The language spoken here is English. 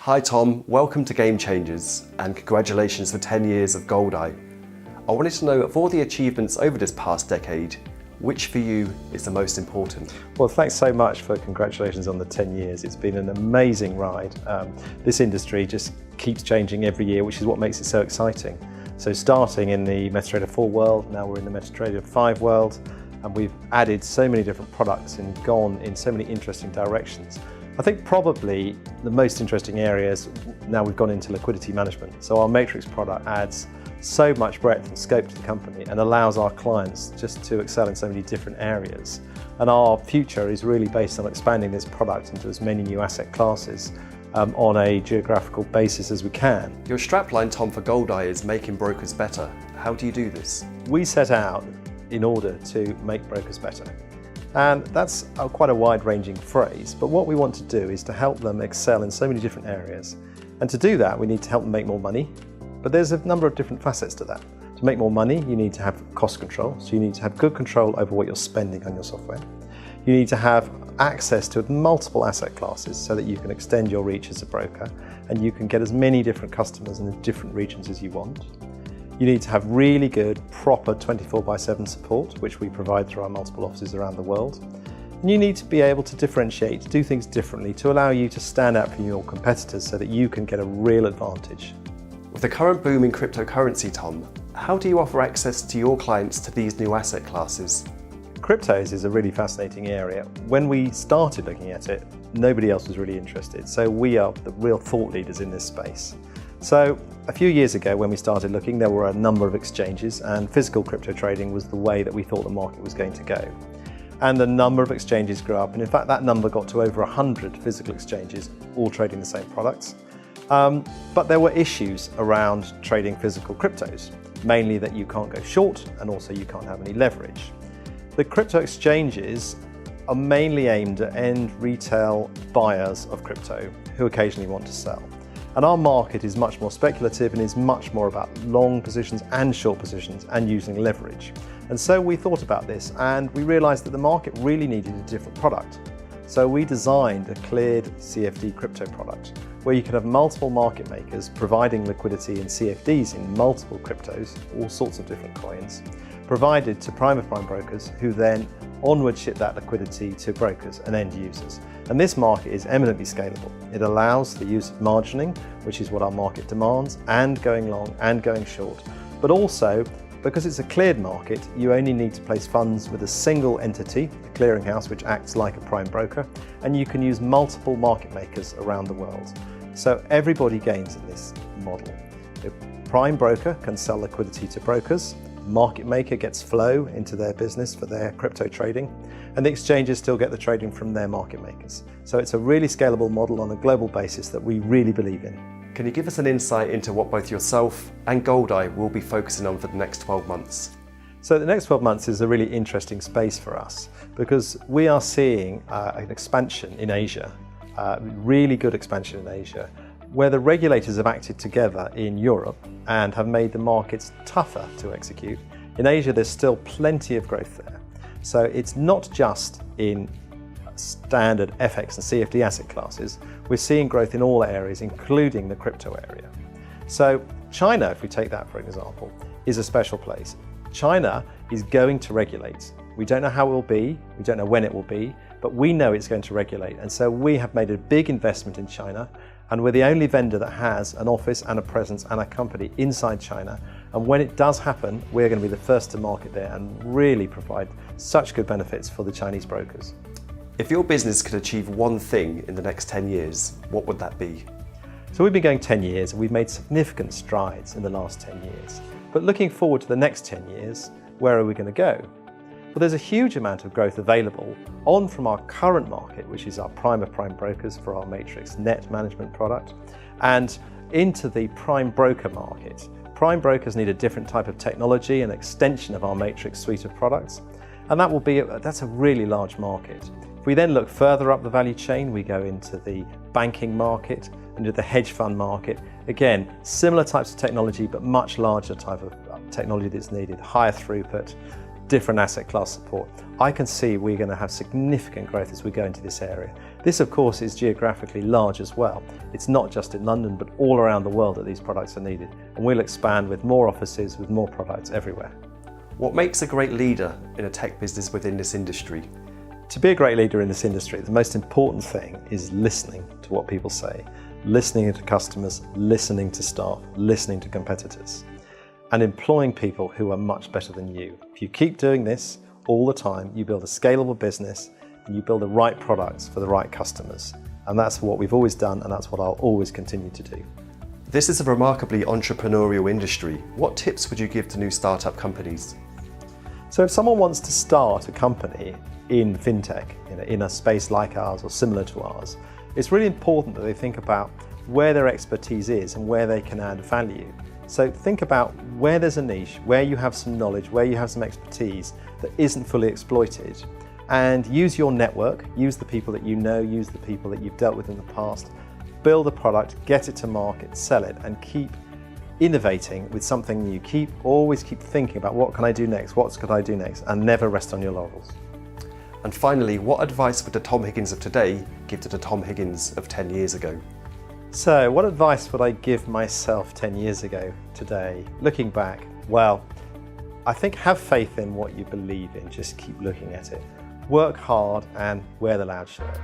Hi Tom, welcome to Game Changers and congratulations for 10 years of Goldeye. I wanted to know, of all the achievements over this past decade, which for you is the most important? Well, thanks so much for congratulations on the 10 years. It's been an amazing ride. This industry just keeps changing every year, which is what makes it so exciting. So starting in the MetaTrader 4 world, now we're in the MetaTrader 5 world, and we've added so many different products and gone in so many interesting directions. I think probably the most interesting areas, now we've gone into liquidity management. So our Matrix product adds so much breadth and scope to the company and allows our clients just to excel in so many different areas. And our future is really based on expanding this product into as many new asset classes on a geographical basis as we can. Your strapline, Tom, for Goldeye is making brokers better. How do you do this? We set out in order to make brokers better. And that's quite a wide-ranging phrase, but what we want to do is to help them excel in so many different areas. And to do that, we need to help them make more money, but there's a number of different facets to that. To make more money, you need to have cost control, so you need to have good control over what you're spending on your software. You need to have access to multiple asset classes so that you can extend your reach as a broker, and you can get as many different customers in the different regions as you want. You need to have really good, proper 24/7 support, which we provide through our multiple offices around the world. And you need to be able to differentiate, to do things differently, to allow you to stand out from your competitors so that you can get a real advantage. With the current boom in cryptocurrency, Tom, how do you offer access to your clients to these new asset classes? Cryptos is a really fascinating area. When we started looking at it, nobody else was really interested. So we are the real thought leaders in this space. So a few years ago when we started looking, there were a number of exchanges and physical crypto trading was the way that we thought the market was going to go. And the number of exchanges grew up, and in fact that number got to over 100 physical exchanges, all trading the same products. But there were issues around trading physical cryptos, mainly that you can't go short and also you can't have any leverage. The crypto exchanges are mainly aimed at end retail buyers of crypto who occasionally want to sell. And our market is much more speculative and is much more about long positions and short positions and using leverage. And so we thought about this and we realized that the market really needed a different product. So we designed a cleared CFD crypto product where you can have multiple market makers providing liquidity in CFDs in multiple cryptos, all sorts of different coins, provided to prime of prime brokers who then onward ship that liquidity to brokers and end users. And this market is eminently scalable. It allows the use of margining, which is what our market demands, and going long and going short. But also, because it's a cleared market, you only need to place funds with a single entity, a clearinghouse, which acts like a prime broker, and you can use multiple market makers around the world. So everybody gains in this model. The prime broker can sell liquidity to brokers, market maker gets flow into their business for their crypto trading, and the exchanges still get the trading from their market makers. So it's a really scalable model on a global basis that we really believe in. Can you give us an insight into what both yourself and Goldeye will be focusing on for the next 12 months? So the next 12 months is a really interesting space for us because we are seeing an expansion in Asia, really good expansion in Asia, where the regulators have acted together in Europe and have made the markets tougher to execute. In Asia, there's still plenty of growth there. So it's not just in standard FX and CFD asset classes. We're seeing growth in all areas, including the crypto area. So China, if we take that for example, is a special place. China is going to regulate. We don't know how it will be, we don't know when it will be, but we know it's going to regulate. And so we have made a big investment in China, and we're the only vendor that has an office and a presence and a company inside China. And when it does happen, we're going to be the first to market there and really provide such good benefits for the Chinese brokers. If your business could achieve one thing in the next 10 years, what would that be? So we've been going 10 years and we've made significant strides in the last 10 years. But looking forward to the next 10 years, where are we going to go? Well, there's a huge amount of growth available on from our current market, which is our prime of prime brokers for our Matrix net management product, and into the prime broker market. Prime brokers need a different type of technology and extension of our Matrix suite of products, and that's a really large market. If we then look further up the value chain, we go into the banking market, into the hedge fund market. Again, similar types of technology, but much larger type of technology that's needed, higher throughput, different asset class support. I can see we're going to have significant growth as we go into this area. This, of course, is geographically large as well. It's not just in London, but all around the world that these products are needed. And we'll expand with more offices, with more products everywhere. What makes a great leader in a tech business within this industry? To be a great leader in this industry, the most important thing is listening to what people say, listening to customers, listening to staff, listening to competitors, and employing people who are much better than you. If you keep doing this all the time, you build a scalable business and you build the right products for the right customers. And that's what we've always done, and that's what I'll always continue to do. This is a remarkably entrepreneurial industry. What tips would you give to new startup companies? So if someone wants to start a company in fintech, in a space like ours or similar to ours, it's really important that they think about where their expertise is and where they can add value. So think about where there's a niche, where you have some knowledge, where you have some expertise that isn't fully exploited, and use your network, use the people that you know, use the people that you've dealt with in the past, build a product, get it to market, sell it, and keep innovating with something new. Always keep thinking about what can I do next, what could I do next, and never rest on your laurels. And finally, what advice would the Tom Higgins of today give to the Tom Higgins of 10 years ago? So what advice would I give myself 10 years ago today? Looking back, well, I think have faith in what you believe in, just keep looking at it. Work hard and wear the loud shirt.